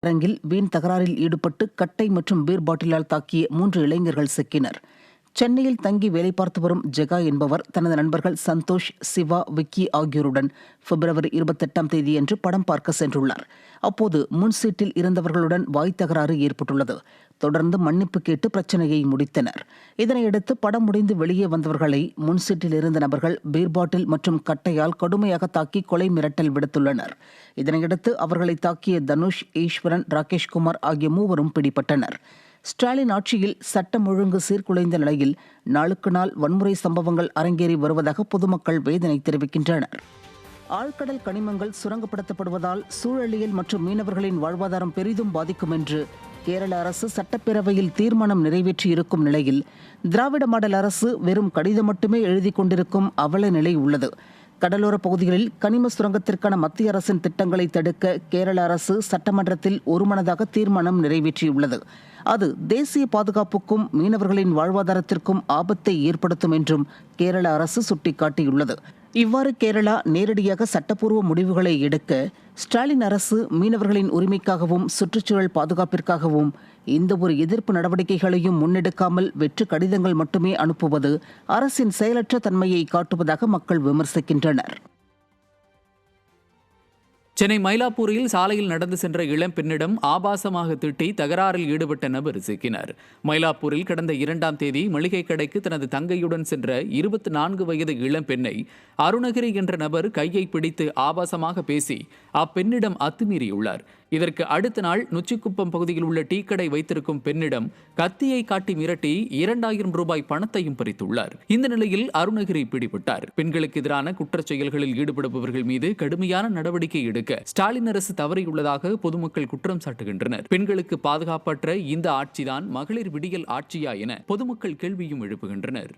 அரங்கில் வீண் தகராறில் ஈடுபட்டு கட்டை மற்றும் பீர் பாட்டிலால் தாக்கிய 3 இளைஞர்கள் சிக்கினர். சென்னையில் தங்கி வேலை பார்த்து வரும் ஜெகா என்பவர் தனது நண்பர்கள் சந்தோஷ், சிவா, விக்கி ஆகியோருடன் பிப்ரவரி 28ஆம் தேதியன்று படம் பார்க்க சென்றுள்ளார். அப்போது முன் சீட்டில் இருந்தவர்களுடன் வாய் தகராறு ஏற்பட்டுள்ளது. தொடர்ந்து மன்னிப்பு கேட்டு பிரச்சனையை முடித்தனர். இதனையடுத்து படம் முடிந்து வெளியே வந்தவர்களை முன் சீட்டில் இருந்த நபர்கள் பீர் பாட்டில் மற்றும் கட்டையால் கடுமையாக தாக்கி கொலை மிரட்டல் விடுத்துள்ளனர். இதனையடுத்து அவர்களை தாக்கிய தனுஷ், ஈஸ்வரன், ராகேஷ்குமார் ஆகிய 3வரும் பிடிபட்டனர். ஸ்டாலின் ஆட்சியில் சட்டம் ஒழுங்கு சீர்குலைந்த நிலையில் நாளுக்கு நாள் வன்முறை சம்பவங்கள் அரங்கேறி வருவதாக பொதுமக்கள் வேதனை தெரிவிக்கின்றனர். ஆழ்கடல் கனிமங்கள் சுரங்கப்படுத்தப்படுவதால் சூழலியல் மற்றும் மீனவர்களின் வாழ்வாதாரம் பெரிதும் பாதிக்கும் என்று கேரள அரசு சட்டப்பேரவையில் தீர்மானம் நிறைவேற்றியிருக்கும் நிலையில் திராவிட மாடல் அரசு வெறும் கடிதம் மட்டுமே எழுதி கொண்டிருக்கும் அவல நிலை உள்ளது. கடலோர பகுதிகளில் கனிம சுரங்கத்திற்கான மத்திய அரசின் திட்டங்களை தடுக்க கேரள அரசு சட்டமன்றத்தில் ஒருமனதாக தீர்மானம் நிறைவேற்றியுள்ளது. அது தேசிய பாதுகாப்புக்கும் மீனவர்களின் வாழ்வாதாரத்திற்கும் ஆபத்தை ஏற்படுத்தும் என்றும் கேரள அரசு சுட்டிக்காட்டியுள்ளது. இவ்வாறு கேரளா நேரடியாக சட்டப்பூர்வ முடிவுகளை எடுக்க ஸ்டாலின் அரசு மீனவர்களின் உரிமைக்காகவும் சுற்றுச்சூழல் பாதுகாப்பிற்காகவும் எந்த ஒரு எதிர்ப்பு நடவடிக்கைகளையும் முன்னெடுக்காமல் வெற்று கடிதங்கள் மட்டுமே அனுப்புவது அரசின் செயலற்ற தன்மையை காட்டுவதாக மக்கள் விமர்சிக்கின்றனர். சென்னை மயிலாப்பூரில் சாலையில் நடந்து சென்ற இளம் பெண்ணிடம் ஆபாசமாக திட்டி தகராறில் ஈடுபட்ட நபர் சிக்கினார். மயிலாப்பூரில் கடந்த 2ஆம் தேதி மளிகை கடைக்கு தனது தங்கையுடன் சென்ற 24 வயது இளம் பெண்ணை அருணகிரி என்ற நபர் கையை பிடித்து ஆபாசமாக பேசி அப்பெண்ணிடம் அத்துமீறியுள்ளார். இதற்கு அடுத்த நாள் நொச்சிக்குப்பம் பகுதியில் உள்ள டீ கடை வைத்திருக்கும் பெண்ணிடம் கத்தியை காட்டி மிரட்டி 2000 ரூபாய் பணத்தையும் பறித்துள்ளார். இந்த நிலையில் அருணகிரி பிடிபட்டார். பெண்களுக்கு எதிரான குற்றச் செயல்களில் ஈடுபடுபவர்கள் மீது கடுமையான நடவடிக்கை எடுக்க ஸ்டாலின் அரசு தவறியுள்ளதாக பொதுமக்கள் குற்றம் சாட்டுகின்றனர். பெண்களுக்கு பாதுகாப்பற்ற இந்த ஆட்சிதான் மகளிர் விடியல் ஆட்சியா என பொதுமக்கள் கேள்வியும் எழுப்புகின்றனர்.